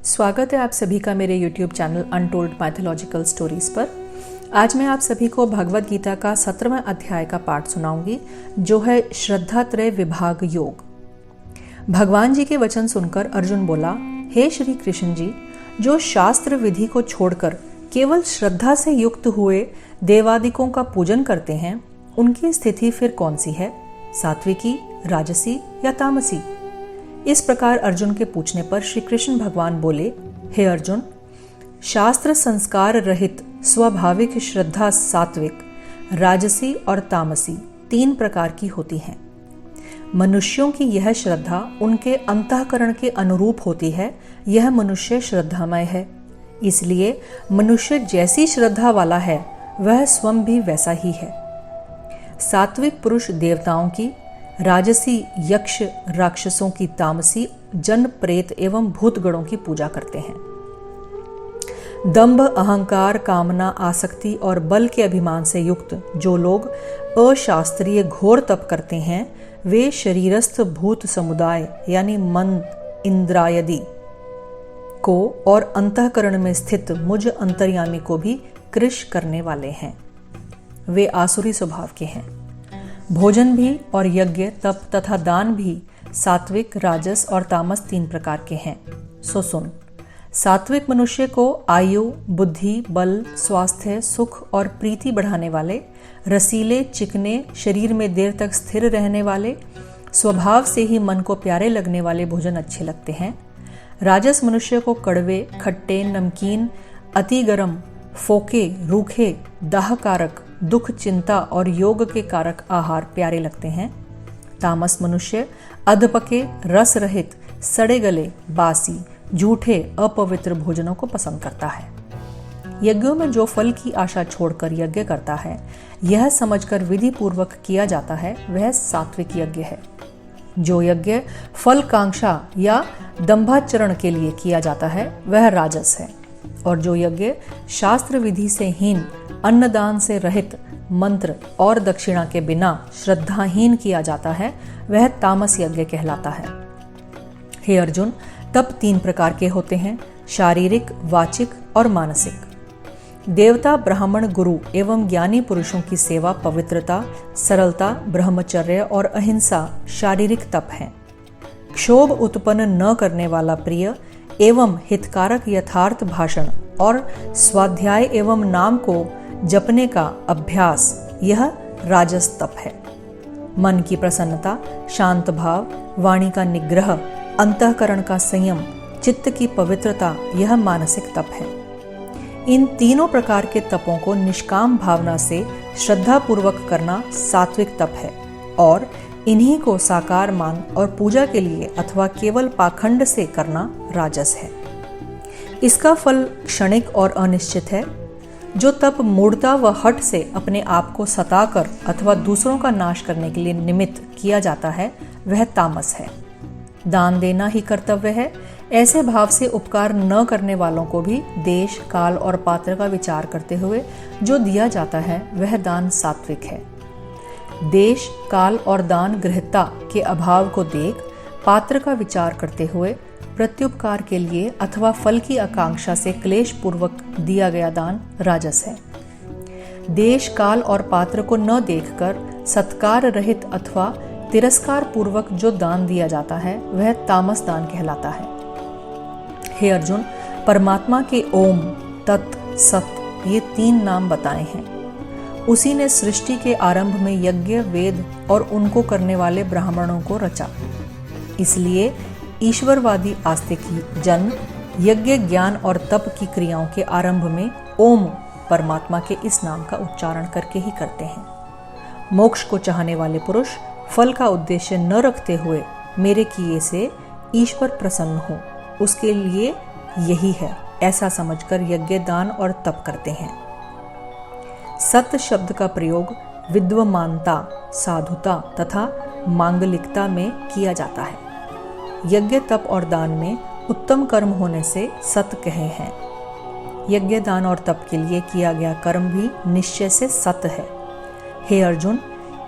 स्वागत है आप सभी का मेरे YouTube channel untold mythological stories पर। आज मैं आप सभी को भगवद गीता का 17वें अध्याय का पाठ सुनाऊंगी, जो है श्रद्धात्रय विभाग योग। भगवान जी के वचन सुनकर अर्जुन बोला, हे श्री कृष्ण जी, जो शास्त्र विधि को छोड़कर केवल श्रद्धा से युक्त हुए देवादिकों का पूजन करते हैं, उनकी स्थिति फिर कौन सी है, सात्विकी, राजसी या तामसी? इस प्रकार अर्जुन के पूछने पर श्री कृष्ण भगवान बोले, हे अर्जुन, शास्त्र संस्कार रहित स्वाभाविक श्रद्धा सात्विक, राजसी और तामसी 3 प्रकार की होती है। मनुष्यों की यह श्रद्धा उनके अंतःकरण के अनुरूप होती है। यह मनुष्य श्रद्धामय है, इसलिए मनुष्य जैसी श्रद्धा वाला है वह स्वयं भी वैसा ही है। सात्विक पुरुष देवताओं की, राजसी यक्ष राक्षसों की, तामसी जन प्रेत एवं भूतगणों की पूजा करते हैं। दंभ, अहंकार, कामना, आसक्ति और बल के अभिमान से युक्त जो लोग अशास्त्रीय घोर तप करते हैं, वे शरीरस्थ भूत समुदाय यानी मन, इंद्रायदि को और अंतःकरण में स्थित मुझ अंतर्यामी को भी कृश करने वाले हैं। वे आसुरी स्वभाव के हैं। भोजन भी और यज्ञ, तप तथा दान भी सात्विक, राजस और तामस 3 प्रकार के हैं। सो सुन। सात्विक मनुष्य को आयु, बुद्धि, बल, स्वास्थ्य, सुख और प्रीति बढ़ाने वाले, रसीले, चिकने, शरीर में देर तक स्थिर रहने वाले, स्वभाव से ही मन को प्यारे लगने वाले भोजन अच्छे लगते हैं। राजस मनुष्य को कड़वे, खट्टे, नमकीन, अति गर्म, फोके, रूखे, दाहकारक, दुख, चिंता और योग के कारक आहार प्यारे लगते हैं। तामस मनुष्य अधपके, रस रहित, सड़े गले, बासी, झूठे, अपवित्र भोजनों को पसंद करता है। यज्ञों में जो फल की आशा छोड़कर यज्ञ करता है, यह समझकर विधि पूर्वक किया जाता है, वह सात्विक यज्ञ है। जो यज्ञ फल कांक्षा या दंभाचरण के लिए किया जाता है, वह राजस है। और जो यज्ञ शास्त्र विधि से हीन, अन्नदान से रहित, मंत्र और दक्षिणा के बिना श्रद्धाहीन किया जाता है, वह तामस यज्ञ कहलाता है। हे अर्जुन, तप 3 प्रकार के होते हैं, शारीरिक, वाचिक और मानसिक। देवता, ब्राह्मण, गुरु एवं ज्ञानी पुरुषों की सेवा पवित्रता, सरलता, ब्रह्मचर्य और अहिंसा शारीरिक तप है। क्षोभ उत्पन्न न करने वाला प्रिय एवं हितकारक यथार्थ भाषण और स्वाध्याय एवं नाम को जपने का अभ्यास, यह राजस तप है। मन की प्रसन्नता, शांत भाव, वाणी का निग्रह, अंतःकरण का संयम, चित्त की पवित्रता, यह मानसिक तप है। इन तीनों प्रकार के तपों को निष्काम भावना से श्रद्धा पूर्वक करना सात्विक तप है, और इन्हीं को साकार मान और पूजा के लिए अथवा केवल पाखंड से करना राजस है। इसका फल क्षणिक और अनिश्चित है। जो तप मूढ़ता व हठ से अपने आप को सताकर अथवा दूसरों का नाश करने के लिए निमित्त किया जाता है, वह तामस है। दान देना ही कर्तव्य है, ऐसे भाव से उपकार न करने वालों को भी देश, काल और पात्र का विचार करते हुए जो दिया जाता है, वह दान सात्विक है। देश, काल और दान गृहता के अभाव को देख पात्र का विचार करते हुए प्रत्युपकार के लिए अथवा फल की आकांक्षा से क्लेश पूर्वक दिया गया दान राजस है। देश, काल और पात्र को न देखकर सत्कार रहित अथवा तिरस्कार पूर्वक जो दान दिया जाता है, वह तामस दान कहलाता है। हे अर्जुन, परमात्मा के ओम, तत्, सत ये 3 नाम बताए हैं। उसी ने सृष्टि के आरंभ में यज्ञ, वेद और उनको करने वाले ब्राह्मणों को रचा। इसलिए ईश्वरवादी आस्तिकी जन यज्ञ, ज्ञान और तप की क्रियाओं के आरंभ में ओम परमात्मा के इस नाम का उच्चारण करके ही करते हैं। मोक्ष को चाहने वाले पुरुष फल का उद्देश्य न रखते हुए मेरे किए से ईश्वर प्रसन्न हो, उसके लिए यही है, ऐसा समझकर यज्ञ, दान और तप करते हैं। सत शब्द का प्रयोग विद्वमानता, साधुता तथा मांगलिकता में किया जाता है। यज्ञ, तप और दान में उत्तम कर्म होने से सत कहे हैं। यज्ञ, दान और तप के लिए किया गया कर्म भी निश्चय से सत है। हे अर्जुन,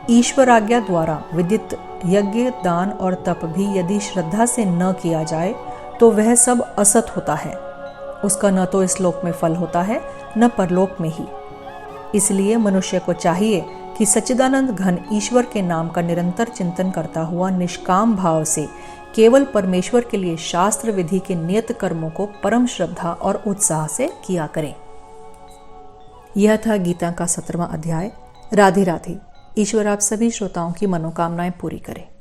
ईश्वर आज्ञा द्वारा विदित यज्ञ, दान और तप भी यदि श्रद्धा से न किया जाए तो वह सब असत होता है। उसका न तो इस लोक में फल होता है न परलोक में ही। इसलिए मनुष्य को चाहिए कि सच्चिदानंद घन ईश्वर के नाम का निरंतर चिंतन करता हुआ निष्काम भाव से केवल परमेश्वर के लिए शास्त्र विधि के नियत कर्मों को परम श्रद्धा और उत्साह से किया करें। यह था गीता का 17वां अध्याय। राधे राधे। ईश्वर आप सभी श्रोताओं की मनोकामनाएं पूरी करे।